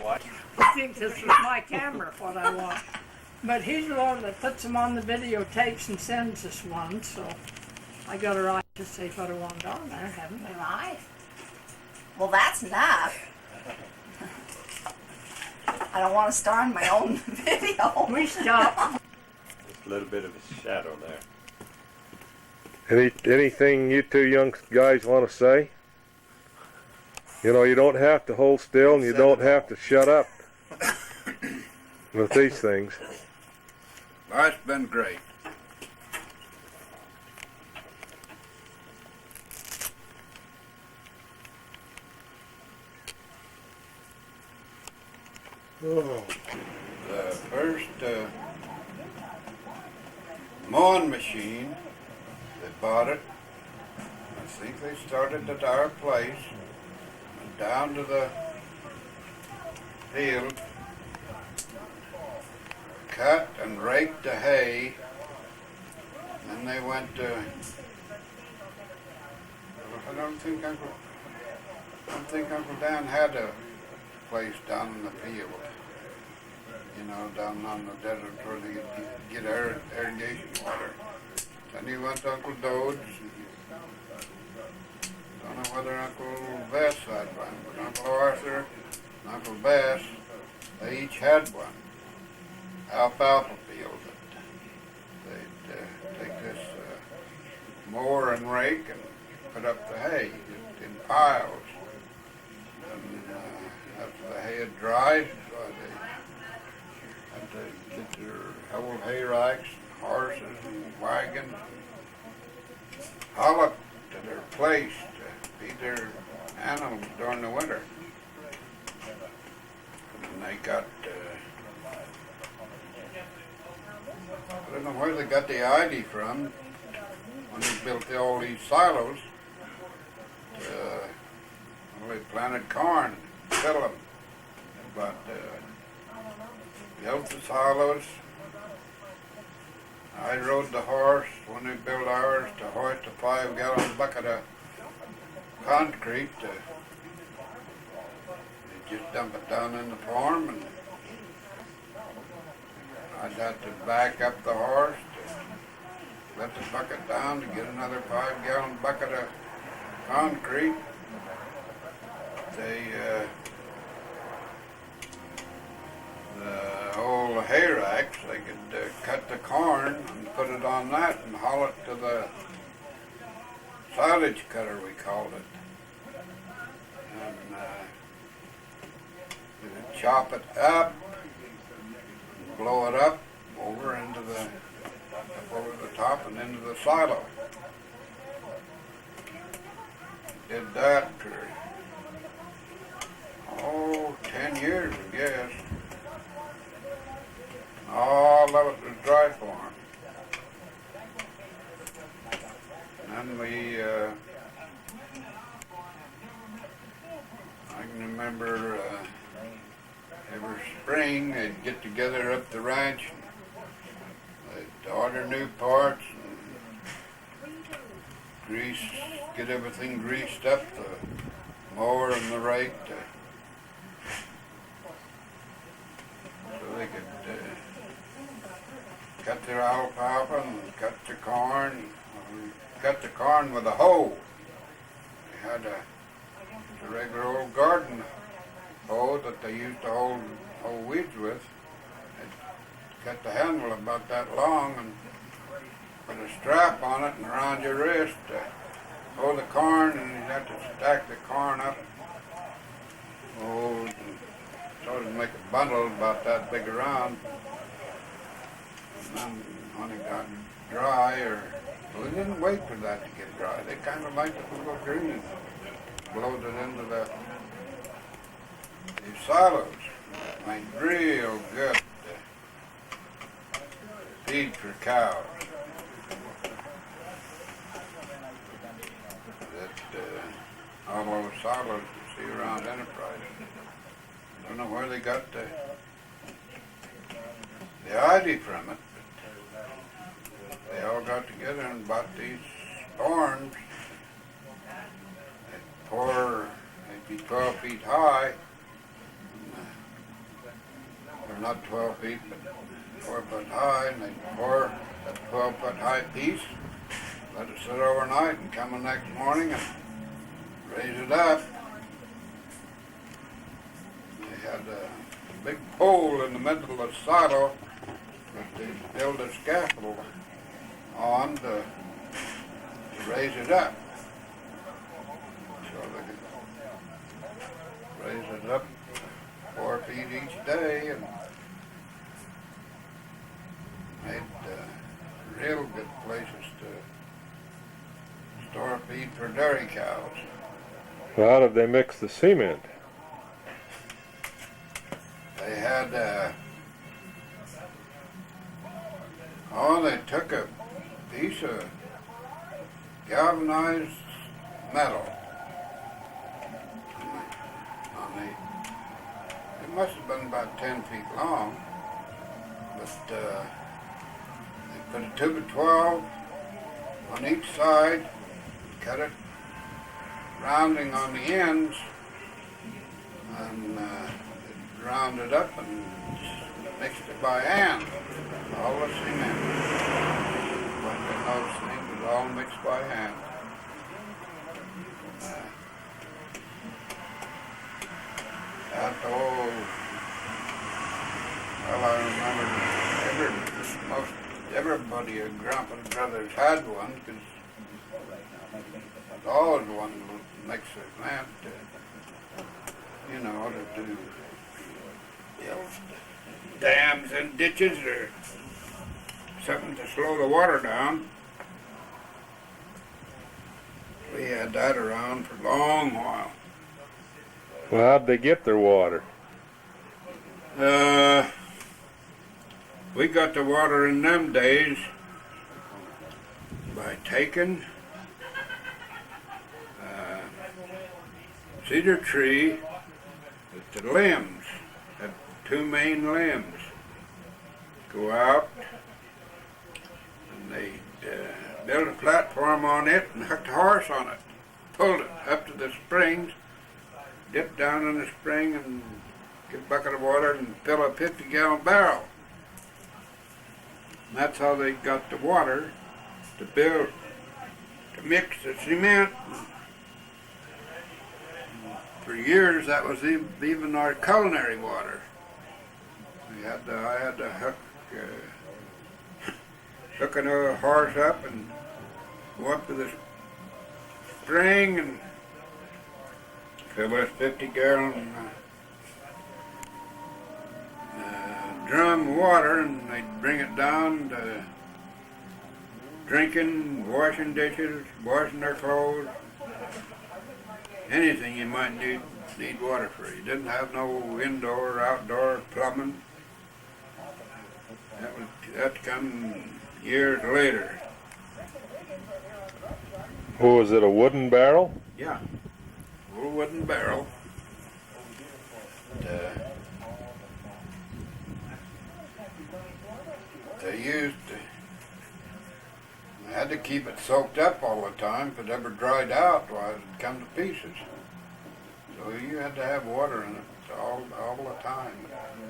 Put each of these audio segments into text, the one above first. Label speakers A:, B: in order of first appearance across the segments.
A: I think this is my camera, what I want. But he's the one that puts them on the videotapes and sends us one, so I got a right to say what I want on there, haven't I?
B: Right. Well, that's enough. I don't want to star in my own video.
A: We stop.
C: Just a little bit of a shadow there.
D: Anything you two young guys want to say? You know, you don't have to hold still and you don't have to shut up with these things.
E: Life's been great.
D: Oh.
E: The first mowing machine, they bought it. I think they started at our place, went down to the field, cut and raked the hay. Then they went to, I don't think Uncle Dan had a place down in the field. You know, down on the desert where they get irrigation water. Then he went to Uncle Dode's. Don't know whether Uncle Bess had one, but Uncle Arthur and Uncle Bess, they each had one. Alfalfa field. They'd take this mower and rake and put up the hay in piles. And after the hay had dried, they had to get their old hay racks, and horses and wagons, and haul up to their place to feed their animals during the winter. And they got, I don't know where they got the idea from when they built all these silos. Well, they planted corn, fill them, but built the silos. I rode the horse when they built ours to hoist a 5-gallon bucket of concrete. They just dump it down in the farm, and I'd have to back up the horse to let the bucket down to get another 5-gallon bucket of concrete. The old hay racks, they could cut the corn and put it on that and haul it to the silage cutter, we called it. And they would chop it up, blow it up over into over the top and into the silo. Did that for 10 years, I guess. All of it was dry farm. And then I can remember every spring they'd get together up the ranch and they'd order new parts and get everything greased up, the mower and the rake, so they could cut their alfalfa and cut the corn. Cut the corn with a hoe. They had a regular old garden hoe that they used to hold weeds with. They'd cut the handle about that long and put a strap on it and around your wrist to hoe the corn, and you'd have to stack the corn up. And sort of make a bundle about that big around. And then when it got dry, well, they didn't wait for that to get dry. They kind of liked it to go green. Blowed it into these silos. Made real good feed for cows. All those silos you see around Enterprise. I don't know where they got the idea from it, but they all got together and bought these barns. They'd be 12 feet high. not 12 feet, but 4 foot high, and they'd pour that 12-foot high piece, let it sit overnight, and come the next morning and raise it up. They had a big pole in the middle of the silo that they built a scaffold on to raise it up. So they could raise it up 4 feet each day and made real good places to store feed for dairy cows.
D: Well, how did they mix the cement?
E: They had, they took a piece of galvanized metal. It must have been about 10 feet long, but they put a tube of 12 on each side, cut it rounding on the ends, and round it up and mixed it by hand. All the cement, like those things, was all mixed by hand. That whole, well, I remember most everybody at Grumpin Brothers had one, because always one to mix their cement, to do dams and ditches or something to slow the water down. We had that around for a long while.
D: Well, how'd they get their water?
E: We got the water in them days by taking cedar tree with the limbs, had 2 main limbs, go out and they built a platform on it and hooked a horse on it, pulled it up to the springs, dipped down in the spring and get a bucket of water and fill a 50-gallon barrel. And that's how they got the water to build, to mix the cement. For years, that was even our culinary water. I had to hook another horse up and go up to the spring and fill this 50-gallon drum of water, and they'd bring it down to drinking, washing dishes, washing their clothes, anything you might need water for. You didn't have no indoor or outdoor plumbing. That come years later.
D: Oh, was it a wooden barrel?
E: Yeah, little wooden barrel. They used they had to keep it soaked up all the time. If it ever dried out, why, it'd come to pieces. So you had to have water in it all the time.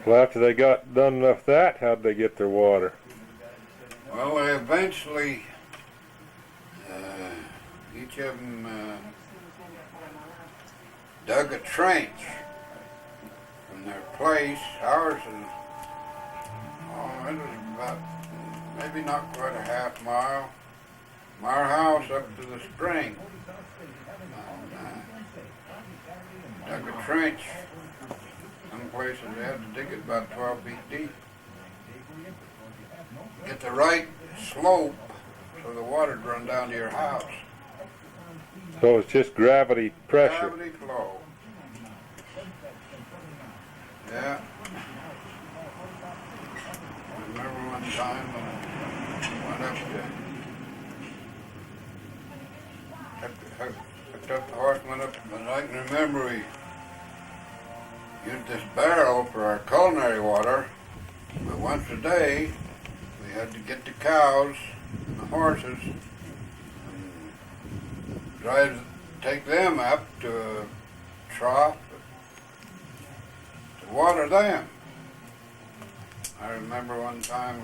D: Well, after they got done with that, how'd they get their water?
E: Well, they eventually, each of them dug a trench from their place. Ours is, it was about, maybe not quite a half mile from our house up to the spring. And, dug a trench. Some places they had to dig it about 12 feet deep. Get the right slope so the water'd run down to your house.
D: So it's just gravity pressure.
E: Gravity flow. Yeah. I remember one time when I went up to, hooked up the horse, went up, and I can remember we used this barrel for our culinary water, but once a day we had to get the cows and the horses and take them up to a trough to water them. I remember one time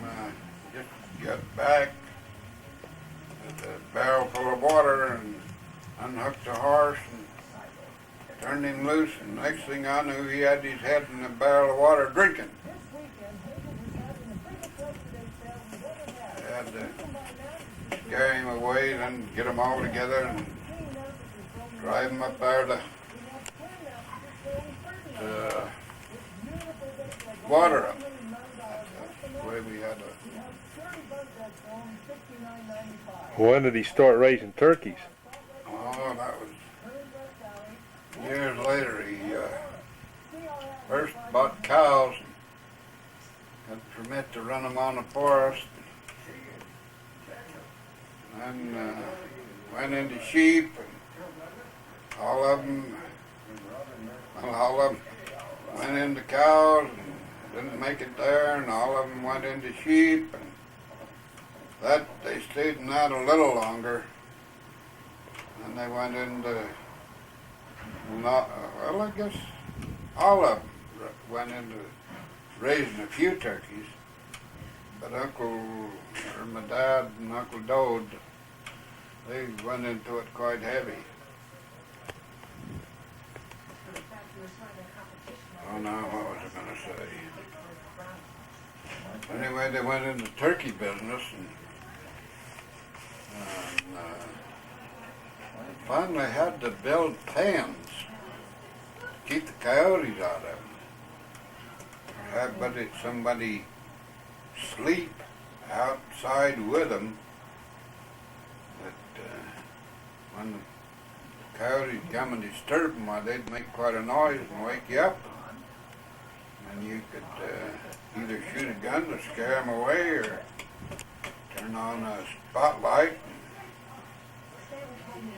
E: just got back with a barrel full of water and unhooked the horse and turned him loose, and next thing I knew he had his head in a barrel of water drinking. I had to scare him away, then get them all together and drive him up there to water him. That's the way we had to.
D: When did he start raising turkeys?
E: Oh, that was years later. He first bought cows and had permit to run them on the forest. And then went into sheep, and all of them went into cows and didn't make it there, and all of them went into sheep, and that they stayed in that a little longer, and they went into well, I guess all of them went into raising a few turkeys, but my dad and Uncle Dode, they went into it quite heavy. Oh, now what was I going to say? Anyway, they went into turkey business, and finally had to build pens to keep the coyotes out of them. Had somebody sleep outside with them, that when the coyotes come and disturb them, they'd make quite a noise and wake you up. And you could either shoot a gun to scare them away or turn on a spotlight and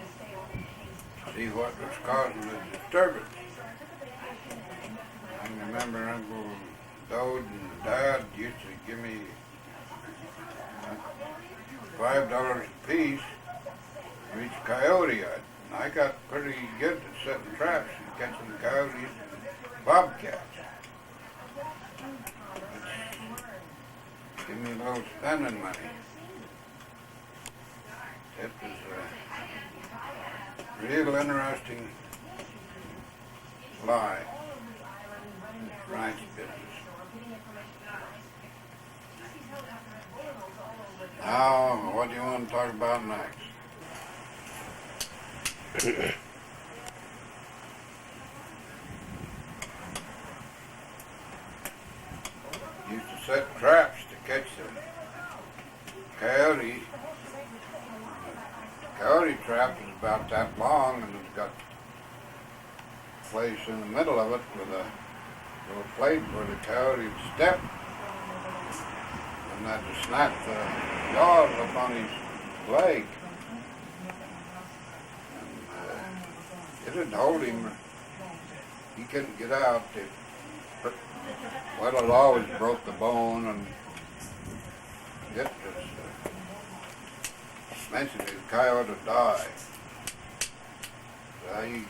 E: see what was causing the disturbance. I remember Uncle Dode and Dad used to give me $5 a piece for each coyote. And I got pretty good at setting traps and catching the coyotes and bobcats. Give me a little spending money. It was a real interesting life, ranch business. Now, what do you want to talk about next? Used to set traps to catch the coyotes. The coyote trap is about that long, and it's got a place in the middle of it with a little plate where the coyote would step, and that would snap the jaws up on his leg. And it would hold him. He couldn't get out. Well, it always broke the bone, and it was mentioned the coyote would die. So he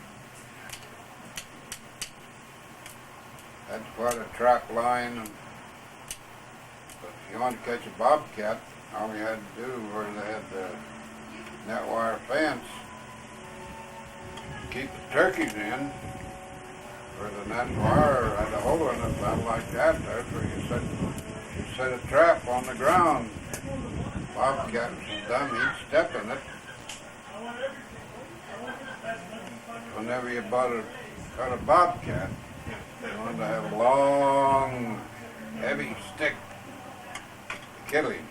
E: had quite a trap line, and but if you wanted to catch a bobcat, all you had to do where they had the net wire fence, keep the turkeys in, where the net wire had a hole in it about like that. That's where you set a trap on the ground. Bobcat was dumb, he'd step in it. Whenever you caught a bobcat, you wanted to have a long, heavy stick to kill him.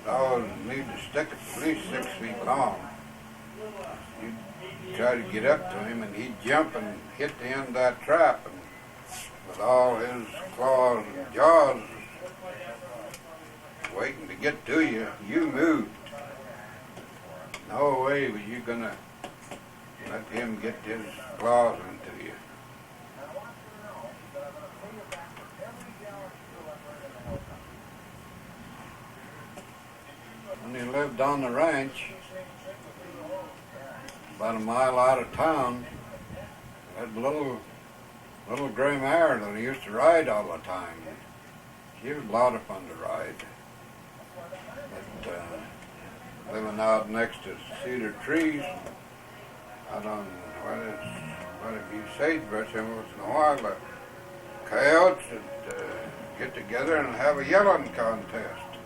E: Dogs need to stick at least 6 feet long. You'd try to get up to him, and he'd jump and hit the end of that trap, and with all his claws and jaws waiting to get to you, you moved. No way was you gonna let him get his claws into you. When he lived on the ranch, about a mile out of town, had a little little gray mare that I used to ride all the time. She was a lot of fun to ride. But living out next to cedar trees, out on what if you sagebrush every once in a while, the coyotes would get together and have a yelling contest.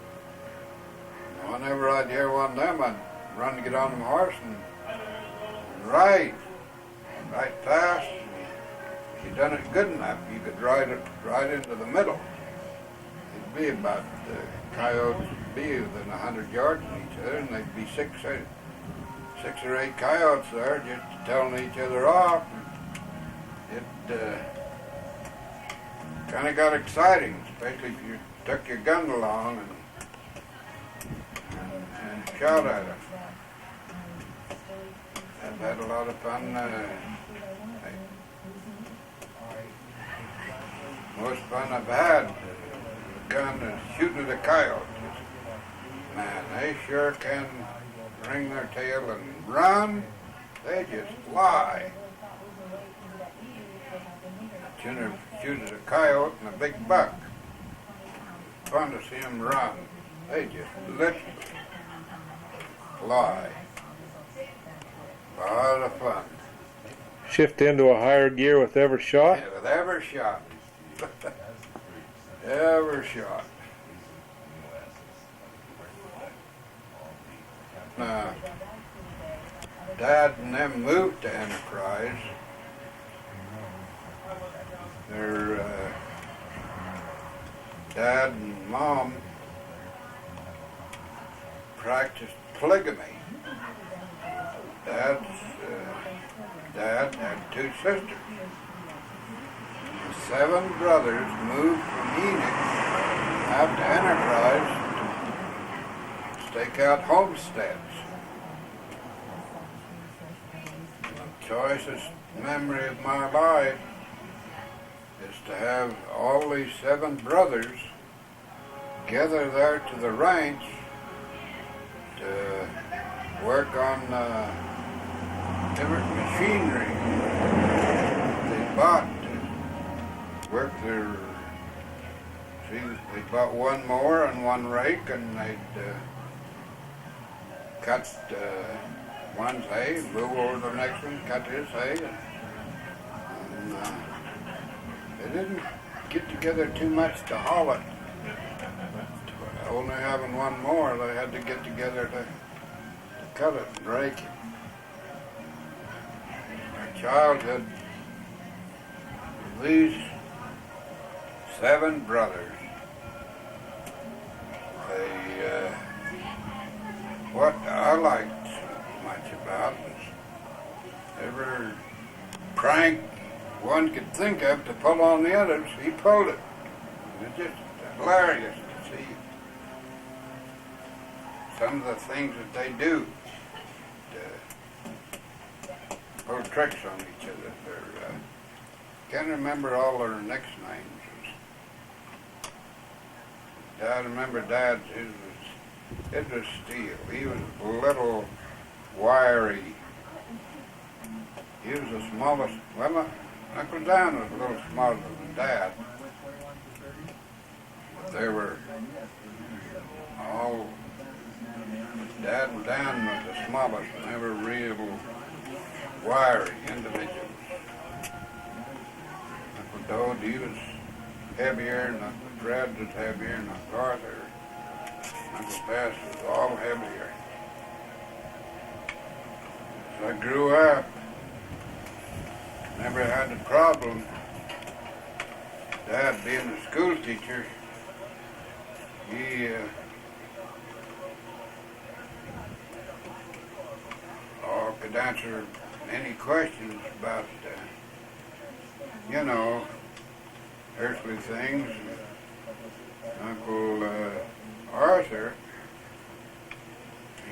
E: And whenever I'd hear one of them, I'd run to get on my horse and ride fast. If you done it good enough, you could ride it right into the middle. It'd be about the coyotes would be within 100 yards of each other, and there'd be six or eight coyotes there just telling each other off. It kind of got exciting, especially if you took your gun along and shot at it. I've had a lot of fun. Most fun I've had with a gun is shooting at a coyote. Man, they sure can ring their tail and run. They just fly. Shoot at a coyote and a big buck. Fun to see them run. They just literally fly. A lot of fun.
D: Shift into a higher gear with every shot?
E: Yeah, with every shot. Every shot. Now, Dad and them moved to Enterprise. Their Dad and Mom practiced polygamy. Dad's Dad had two sisters. The 7 brothers moved from Enoch out to Enterprise to stake out homesteads. The choicest memory of my life is to have all these 7 brothers gather there to the ranch to work on different machinery they bought to work their. See, they bought one mower and one rake, and they'd cut one's hay, move over to the next one, cut his hay, and they didn't get together too much to haul it. Only having one mower, they had to get together to cut it and rake it. My childhood, these 7 brothers, what I liked so much about was every prank one could think of to pull on the others, he pulled it. It was just hilarious to see some of the things that they do to pull tricks on each other. Can't remember all their next names. I remember Dad's. It was steel. He was a little wiry. He was the smallest. Well, Uncle Dan was a little smaller than Dad. But they were all. Dad and Dan was the smallest, and they were real wiry individuals. Uncle Dode, he was heavier, and Uncle Fred was heavier, and Uncle Arthur. Uncle Bess was all heavier. As I grew up, never had a problem. Dad being a school teacher, he could answer any questions about, earthly things. Uncle Arthur,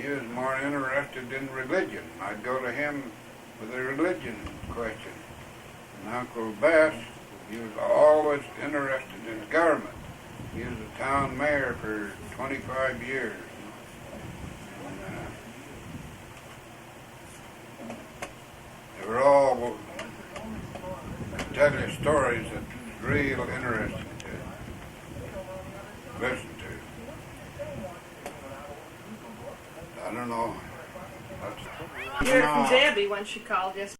E: he was more interested in religion. I'd go to him with a religion question. And Uncle Bess, he was always interested in government. He was a town mayor for 25 years. And, they were all could tell you stories that's real interesting to listen to. I don't know.
F: You heard from
E: No.
F: Debbie when she called yesterday.